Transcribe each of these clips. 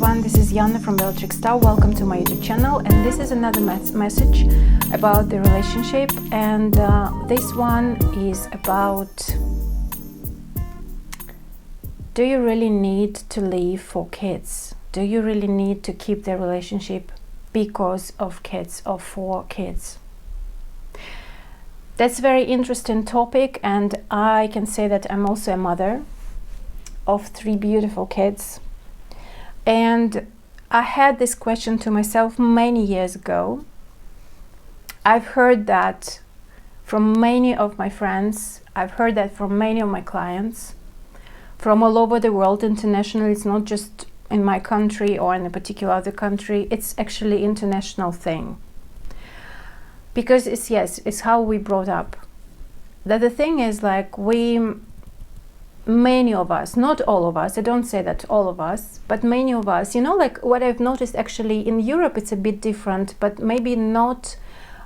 everyone, this is Yana from Bellatrix Star. Welcome to my YouTube channel, and this is another message about the relationship, and this one is about: do you really need to leave for kids? Do you really need to keep the relationship because of kids or for kids? That's a very interesting topic, and I can say that I'm also a mother of 3 beautiful kids. And I had this question to myself many years ago. I've heard that from many of my friends. I've heard that from many of my clients from all over the world, internationally. It's not just in my country or in a particular other country. It's actually international thing. Because it's how we brought up. That the thing is, like, many of us, not all of us, I don't say that all of us, but many of us, like what I've noticed actually in Europe, it's a bit different, but maybe not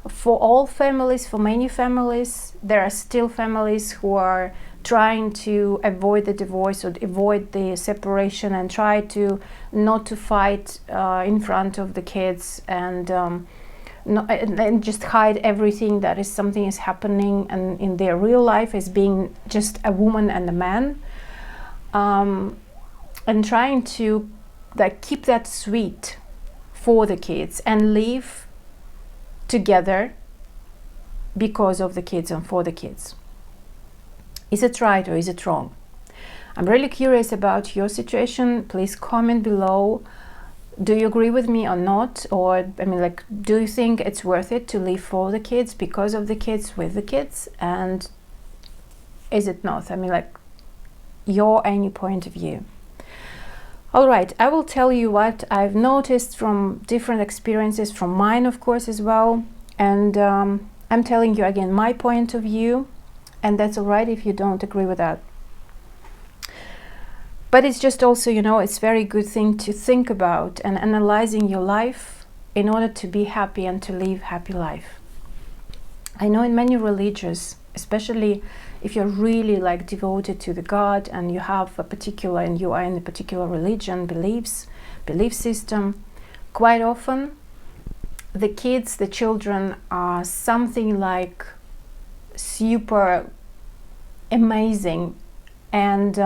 for all families. For many families, there are still families who are trying to avoid the divorce or avoid the separation and try to not to fight in front of the kids and just hide everything that is something is happening and in their real life as being just a woman and a man, and trying to keep that sweet for the kids and live together because of the kids and for the kids. Is it right or is it wrong? I'm really curious about your situation. Please comment below. Do you agree with me or not? Or, do you think it's worth it to live for the kids, because of the kids, with the kids? And is it not? Your any point of view. All right, I will tell you what I've noticed from different experiences, from mine, of course, as well. And I'm telling you again my point of view, and that's all right if you don't agree with that. But it's just also, it's a very good thing to think about and analyzing your life in order to be happy and to live happy life. I know in many religions, especially if you're really devoted to the God and you have a particular, and you are in a particular religion, belief system, quite often the kids, the children are something like super amazing, and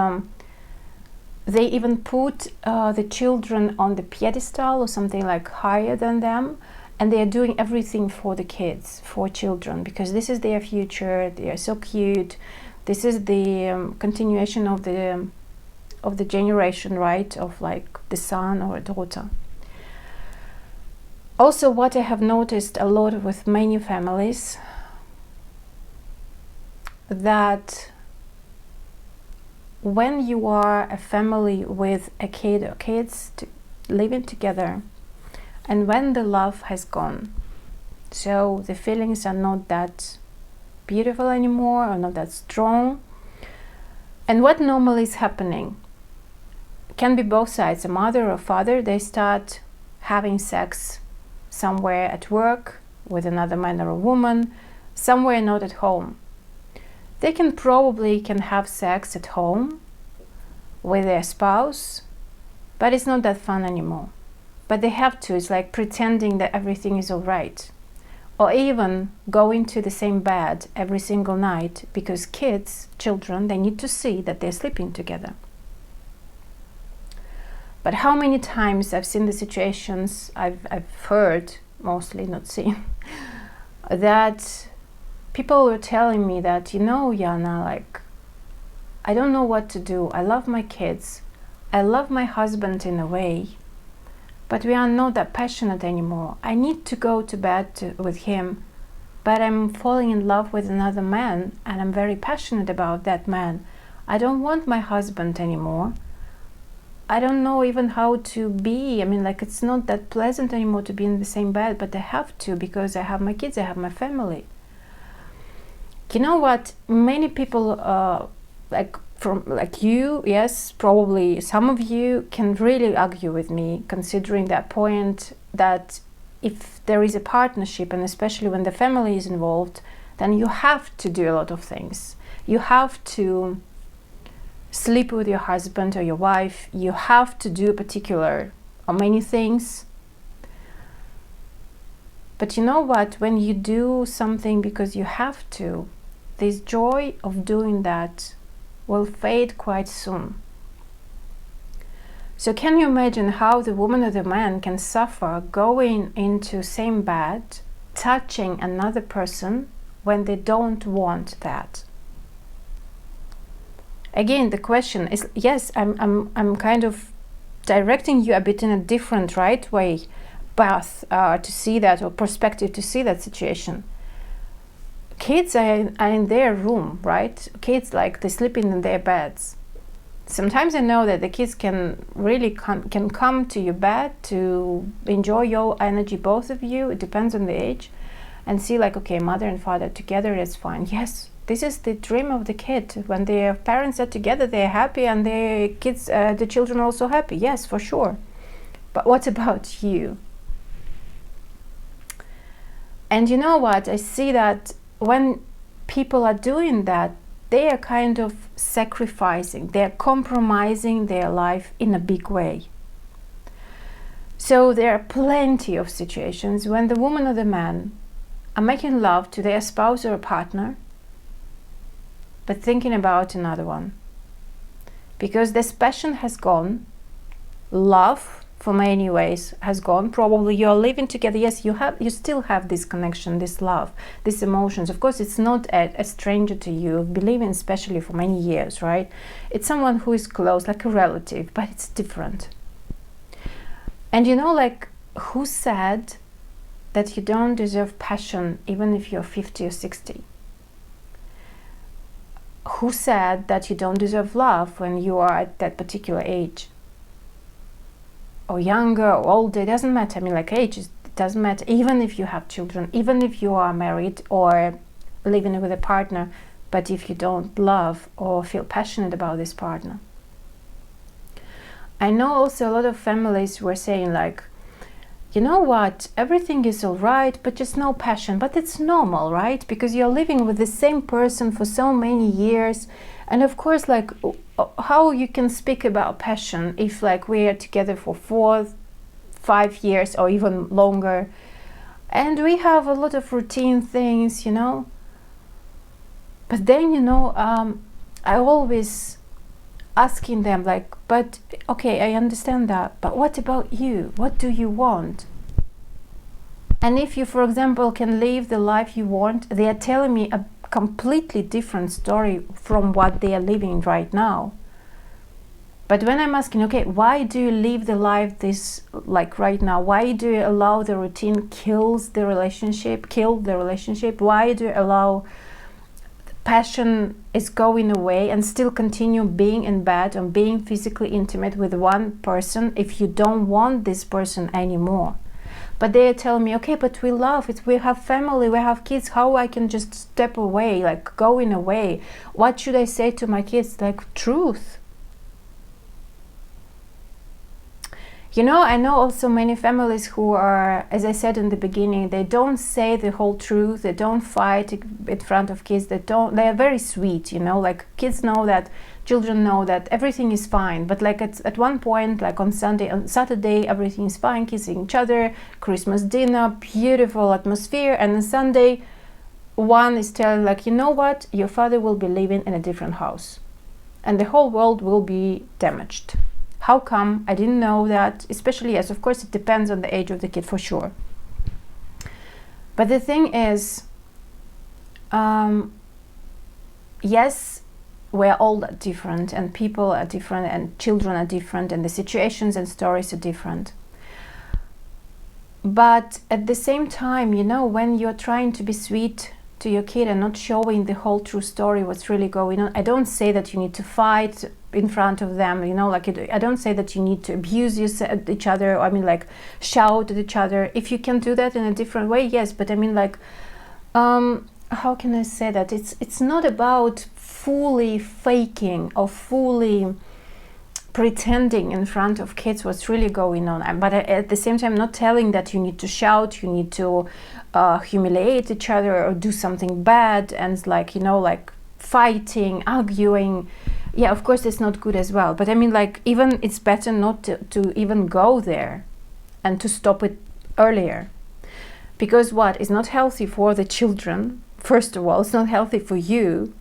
they even put the children on the pedestal or something higher than them, and they are doing everything for the kids, for children, because this is their future. They are so cute. This is the continuation of the generation, right, of the son or a daughter. Also, what I have noticed a lot with many families, that when you are a family with a kid or kids living together, and when the love has gone, so the feelings are not that beautiful anymore or not that strong, and what normally is happening can be both sides, a mother or father, they start having sex somewhere at work with another man or a woman, somewhere not at home. They can have sex at home with their spouse, but it's not that fun anymore. But they have to. It's like pretending that everything is all right. Or even going to the same bed every single night, because children, they need to see that they're sleeping together. But how many times I've seen the situations, I've heard, mostly not seen, that people were telling me that, Yana, I don't know what to do. I love my kids. I love my husband in a way, but we are not that passionate anymore. I need to go to bed with him, but I'm falling in love with another man, and I'm very passionate about that man. I don't want my husband anymore. I don't know even how to be. It's not that pleasant anymore to be in the same bed, but I have to, because I have my kids, I have my family. You know what? Many people, you, yes, probably some of you can really argue with me, considering that point, that if there is a partnership, and especially when the family is involved, then you have to do a lot of things. You have to sleep with your husband or your wife. You have to do a particular or many things. But you know what? When you do something because you have to, this joy of doing that will fade quite soon. So can you imagine how the woman or the man can suffer going into same bed, touching another person when they don't want that? Again, the question is, yes, I'm kind of directing you a bit in a different right way, path to see that, or perspective to see that situation. Kids are in their room, right? Kids, like, they sleep in their beds. Sometimes I know that the kids can really can come to your bed to enjoy your energy, both of you. It depends on the age, and see like, okay, mother and father together, it's fine. Yes, this is the dream of the kid. When their parents are together, they're happy, and their kids, the children, are also happy. Yes, for sure. But what about you? And you know what? I see that when people are doing that, they are kind of sacrificing, they're compromising their life in a big way. So there are plenty of situations when the woman or the man are making love to their spouse or partner, but thinking about another one. Because this passion has gone, love for many ways has gone. Probably you're living together. Yes, you still have this connection, this love, these emotions. Of course, it's not a stranger to you, believing especially for many years, right? It's someone who is close, like a relative, but it's different. And you know, like, who said that you don't deserve passion even if you're 50 or 60? Who said that you don't deserve love when you are at that particular age? Or younger or older, it doesn't matter. I mean, like, age, it doesn't matter. Even if you have children, even if you are married or living with a partner, but if you don't love or feel passionate about this partner. I know also a lot of families were saying like, you know what, everything is all right, but just no passion. But it's normal, right? Because you're living with the same person for so many years. And of course, like, how you can speak about passion if like we are together for 4, 5 years or even longer, and we have a lot of routine things, you know. But then, you know, I always asking them like, but okay, I understand that, but what about you? What do you want? And if you, for example, can live the life you want, they are telling me a completely different story from what they are living right now. But when I'm asking, okay, why do you live the life this, like right now? Why do you allow the routine kill the relationship? Why do you allow passion is going away and still continue being in bed and being physically intimate with one person if you don't want this person anymore? But they tell me, okay, but we love it, we have family, we have kids, how I can just step away, like going away? What should I say to my kids? Like, truth. You know, I know also many families who are, as I said in the beginning, they don't say the whole truth, they don't fight in front of kids, they are very sweet, you know, like kids know that, children know that everything is fine, but like at one point, like on Saturday, everything is fine, kissing each other, Christmas dinner, beautiful atmosphere, and on Sunday, one is telling like, you know what, your father will be living in a different house, and the whole world will be damaged. How come? I didn't know that. Especially, yes, of course, it depends on the age of the kid, for sure. But the thing is, yes, we're all different, and people are different, and children are different, and the situations and stories are different. But at the same time, you know, when you're trying to be sweet to your kid and not showing the whole true story, what's really going on, I don't say that you need to fight in front of them, you know, like I don't say that you need to abuse each other, I mean, like shout at each other. If you can do that in a different way, yes, but I mean, like, how can I say that? It's not about fully faking or fully pretending in front of kids what's really going on, but at the same time not telling that you need to shout, you need to humiliate each other or do something bad and, like, you know, like fighting, arguing. yeah, of course it's not good as well, but I mean, like, even it's better not to even go there and to stop it earlier. Because what is not healthy for the children, first of all, it's not healthy for you.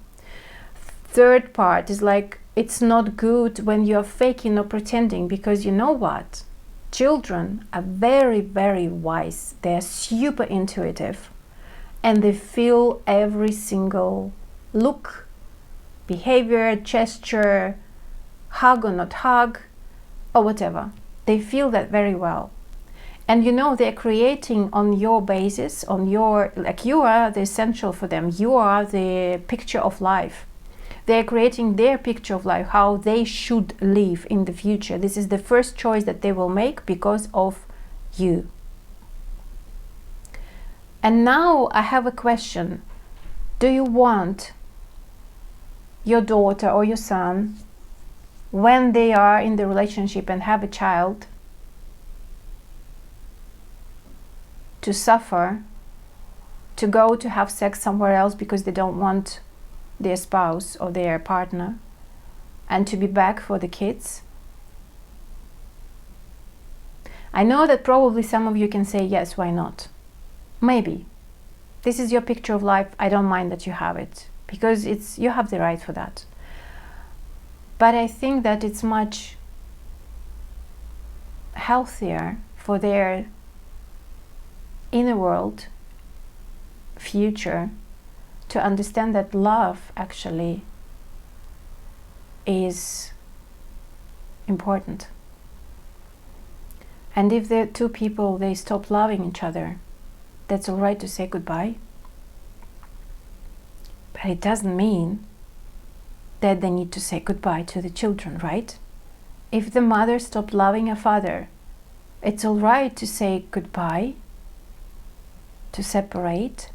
Third part is like, it's not good when you're faking or pretending, because you know what? Children are very, very wise. They're super intuitive, and they feel every single look, behavior, gesture, hug or not hug, or whatever. They feel that very well. And you know, they're creating on your basis, on your, like, you are the essential for them. You are the picture of life. They're creating their picture of life, how they should live in the future. This is the first choice that they will make because of you. And now I have a question. Do you want your daughter or your son, when they are in the relationship and have a child, to suffer, to go to have sex somewhere else because they don't want their spouse or their partner, and to be back for the kids? I know that probably some of you can say, yes, why not? Maybe. This is your picture of life. I don't mind that you have it, because you have the right for that. But I think that it's much healthier for their inner world, future, to understand that love actually is important. And if the two people, they stop loving each other, that's all right to say goodbye. But it doesn't mean that they need to say goodbye to the children, right? If the mother stopped loving her father, it's all right to say goodbye, to separate.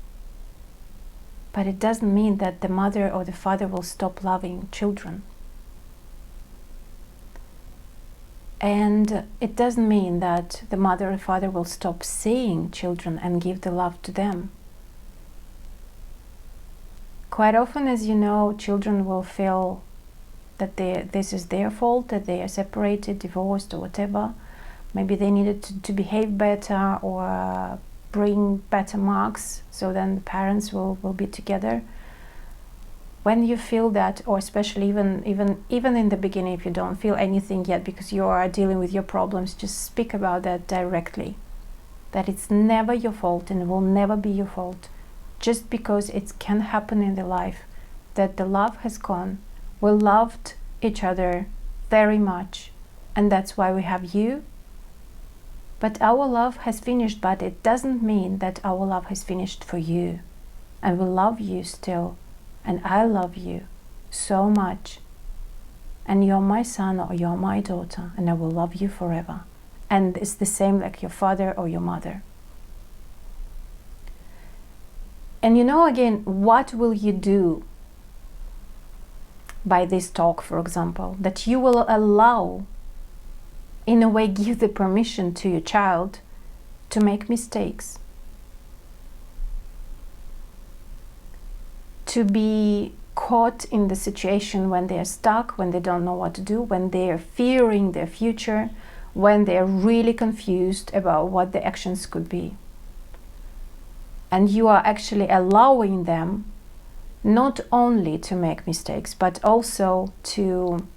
But it doesn't mean that the mother or the father will stop loving children. And it doesn't mean that the mother or father will stop seeing children and give the love to them. Quite often, as you know, children will feel that this is their fault, that they are separated, divorced, or whatever. Maybe they needed to behave better or bring better marks, so then the parents will be together. When you feel that, or especially even in the beginning, if you don't feel anything yet because you are dealing with your problems, just speak about that directly. That it's never your fault and it will never be your fault. Just because it can happen in the life that the love has gone. We loved each other very much, and that's why we have you. But our love has finished, but it doesn't mean that our love has finished for you. And we love you still. And I love you so much. And you're my son or you're my daughter, and I will love you forever. And it's the same like your father or your mother. And you know, again, what will you do by this talk, for example? That you will allow, in a way, give the permission to your child to make mistakes, to be caught in the situation when they're stuck, when they don't know what to do, when they're fearing their future, when they're really confused about what the actions could be. And you are actually allowing them not only to make mistakes, but also to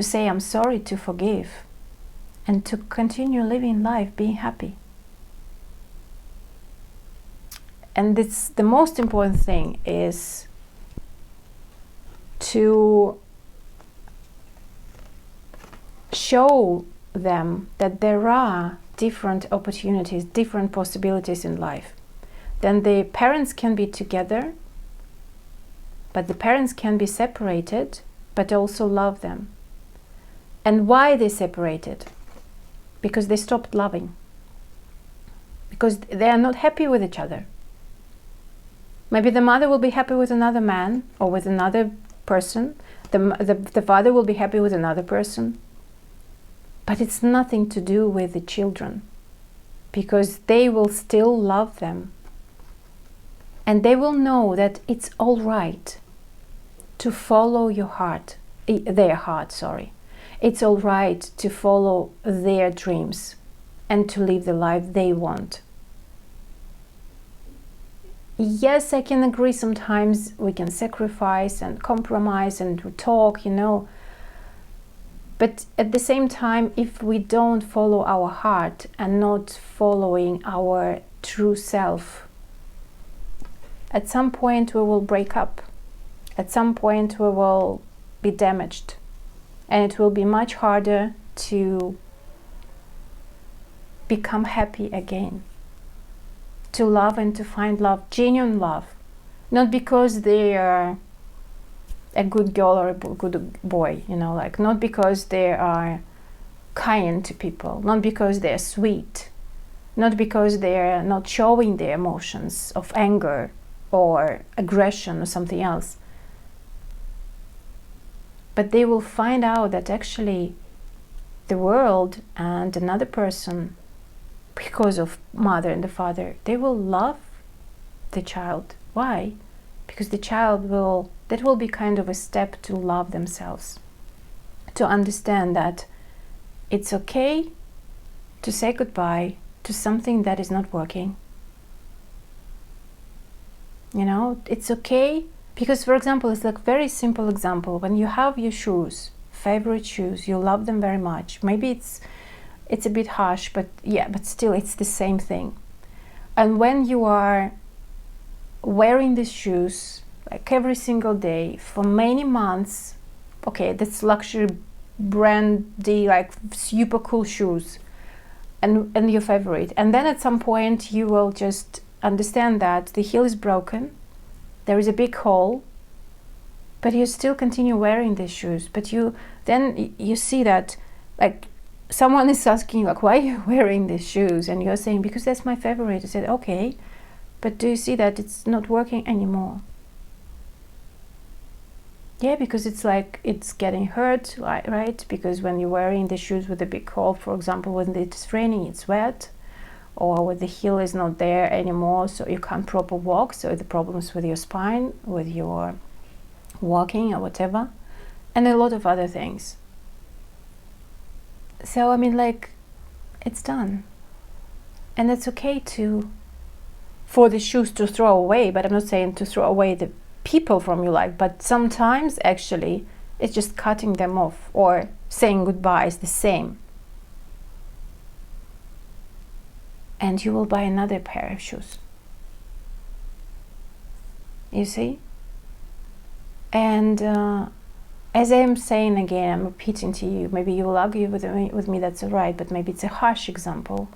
say I'm sorry, to forgive, and to continue living life, being happy. And the most important thing is to show them that there are different opportunities, different possibilities in life. Then the parents can be together, but the parents can be separated, but also love them. And why they separated? Because they stopped loving. Because they are not happy with each other. Maybe the mother will be happy with another man or with another person. The father will be happy with another person. But it's nothing to do with the children, because they will still love them. And they will know that it's all right to follow your heart, their heart, sorry. It's all right to follow their dreams and to live the life they want. Yes, I can agree sometimes we can sacrifice and compromise and talk, but at the same time, if we don't follow our heart and not following our true self, at some point we will break up. At some point we will be damaged, and it will be much harder to become happy again, to love and to find love, genuine love, not because they are a good girl or a good boy, not because they are kind to people, not because they're sweet, not because they're not showing their emotions of anger or aggression or something else. But they will find out that actually the world and another person, because of mother and the father, they will love the child. Why? Because the child that will be kind of a step to love themselves, to understand that it's okay to say goodbye to something that is not working. It's okay, because, for example, it's like very simple example. When you have your shoes, favorite shoes, you love them very much. Maybe it's a bit harsh, but still it's the same thing. And when you are wearing these shoes like every single day for many months, okay, that's luxury brandy, like super cool shoes, and your favorite, and then at some point you will just understand that the heel is broken, there is a big hole, but you still continue wearing these shoes. But you see that, like, someone is asking, like, why are you wearing these shoes? And you're saying, because that's my favorite. I said, okay, but do you see that it's not working anymore? Yeah, because it's like it's getting hurt, right? Because when you're wearing the shoes with a big hole, for example, when it's raining, it's wet, or when the heel is not there anymore, so you can't proper walk, so the problems with your spine, with your walking or whatever, and a lot of other things. So it's done, and it's okay for the shoes to throw away, but I'm not saying to throw away the people from your life, but sometimes actually it's just cutting them off or saying goodbye is the same. And you will buy another pair of shoes. You see? And as I am saying again, I'm repeating to you, maybe you will argue with me, that's all right, but maybe it's a harsh example.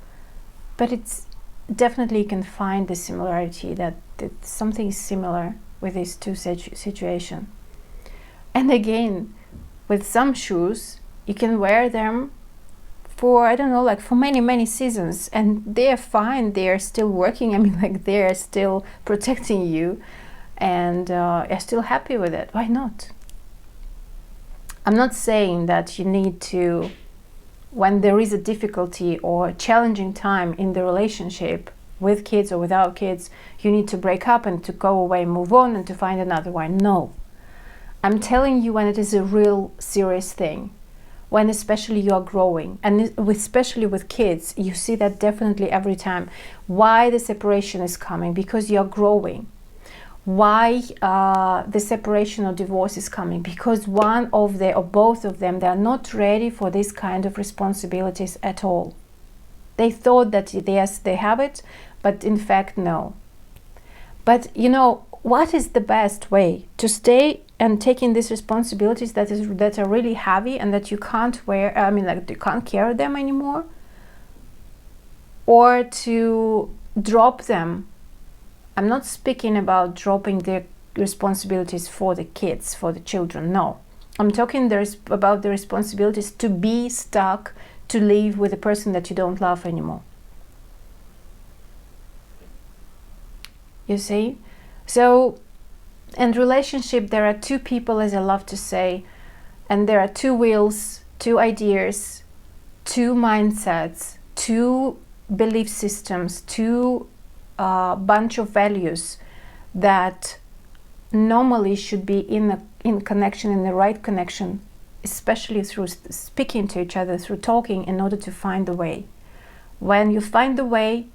But it's definitely, you can find the similarity, that something is similar with these two situations. And again, with some shoes, you can wear them for, I don't know, like for many, many seasons, and they're fine, they're still working, they're still protecting you, and you're still happy with it. Why not? I'm not saying that you need to, when there is a difficulty or challenging time in the relationship with kids or without kids, you need to break up and to go away, move on, and to find another one. No. I'm telling you when it is a real serious thing, when especially you are growing, and especially with kids, you see that definitely every time. Why the separation is coming? Because you are growing. Why the separation or divorce is coming? Because one of them or both of them, they are not ready for this kind of responsibilities at all. They thought that yes, they have it, but in fact, no. But what is the best way to stay and taking these responsibilities that are really heavy and that you can't wear, you can't carry them anymore, or to drop them? I'm not speaking about dropping the responsibilities for the kids, for the children, no. I'm talking about the responsibilities to be stuck, to live with a person that you don't love anymore. You see? So, in relationship, there are two people, as I love to say, and there are two wheels, two ideas, two mindsets, two belief systems, two bunch of values that normally should be in connection, in the right connection, especially through speaking to each other, through talking, in order to find the way. When you find the way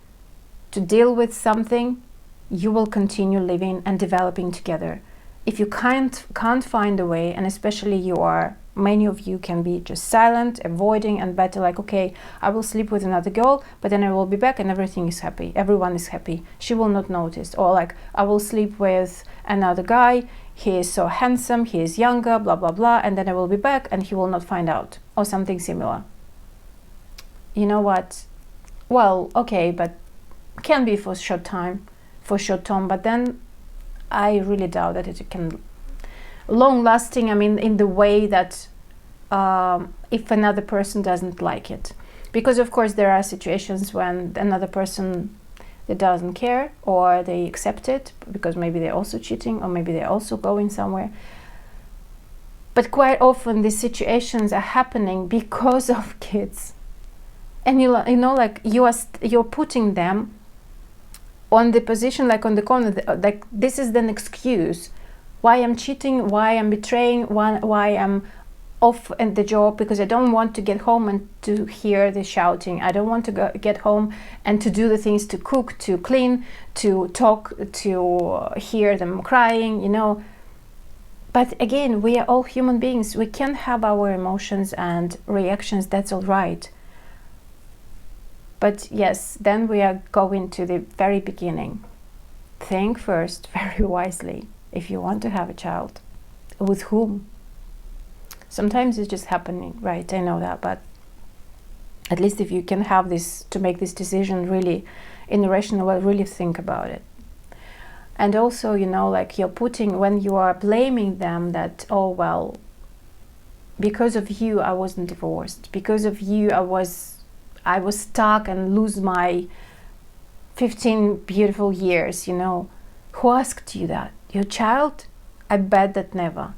to deal with something, you will continue living and developing together. If you can't find a way, and especially many of you can be just silent, avoiding, and better like, okay, I will sleep with another girl, but then I will be back and everything is happy, everyone is happy, she will not notice. Or like, I will sleep with another guy, he is so handsome, he is younger, blah blah blah, and then I will be back and he will not find out, or something similar. You know what? Well, okay, but can be for short term, but then I really doubt that it can long lasting. I mean, in the way that if another person doesn't like it, because of course there are situations when another person that doesn't care, or they accept it because maybe they're also cheating, or maybe they're also going somewhere. But quite often these situations are happening because of kids, and you know, like you're putting them on the position, like on the corner, like this is an excuse why I'm cheating, why I'm betraying, why I'm off at the job, because I don't want to get home and to hear the shouting. I don't want to get home and to do the things, to cook, to clean, to talk, to hear them crying, you know. But again, we are all human beings. We can have our emotions and reactions, that's all right. But yes, then we are going to the very beginning. Think first very wisely if you want to have a child. With whom? Sometimes it's just happening, right? I know that, but at least if you can have this, to make this decision really in a rational way, really think about it. And also, you know, like you're putting, when you are blaming them that, oh, well, because of you I wasn't divorced, because of you I was stuck and lose my 15 beautiful years, you know. Who asked you that? Your child? I bet that never.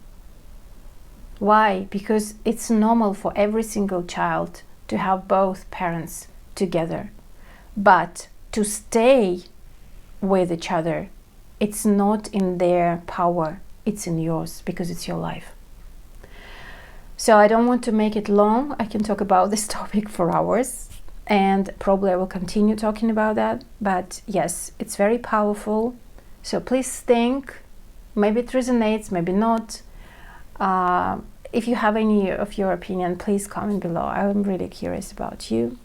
Why? Because it's normal for every single child to have both parents together. But to stay with each other, it's not in their power, it's in yours, because it's your life. So I don't want to make it long. I can talk about this topic for hours, and probably I will continue talking about that. But yes, it's very powerful. So please think, maybe it resonates, maybe not. If you have any of your opinion, please comment below. I'm really curious about you.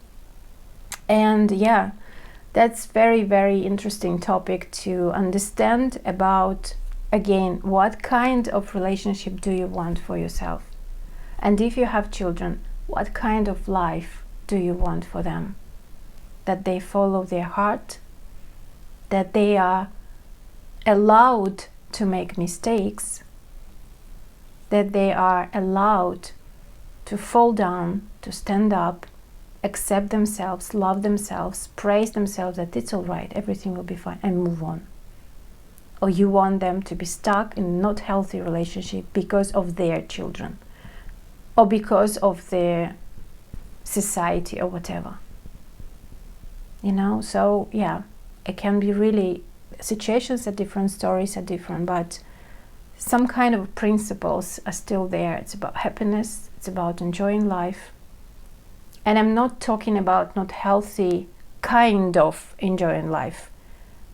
And yeah, that's very, very interesting topic to understand about, again, what kind of relationship do you want for yourself? And if you have children, what kind of life do you want for them? That they follow their heart, that they are allowed to make mistakes, that they are allowed to fall down, to stand up, accept themselves, love themselves, praise themselves, that it's all right, everything will be fine, and move on. Or you want them to be stuck in a not healthy relationship because of their children, or because of their society, or whatever. You know, so yeah, it can be really, situations are different, stories are different, but some kind of principles are still there. It's about happiness, it's about enjoying life. And I'm not talking about not healthy kind of enjoying life.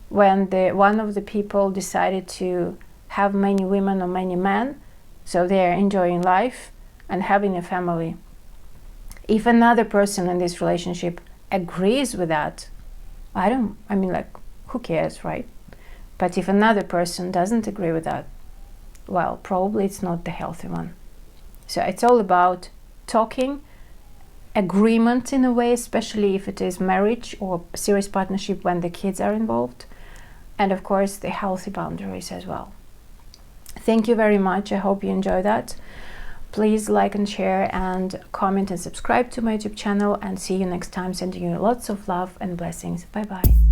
When one of the people decided to have many women or many men, so they're enjoying life and having a family. If another person in this relationship agrees with that, I mean, like, who cares, right? But if another person doesn't agree with that, well, probably it's not the healthy one. So it's all about talking, agreement in a way, especially if it is marriage or serious partnership when the kids are involved, and of course the healthy boundaries as well. Thank you very much. I hope you enjoy that. Please like and share and comment and subscribe to my YouTube channel, and see you next time. Sending you lots of love and blessings. Bye bye.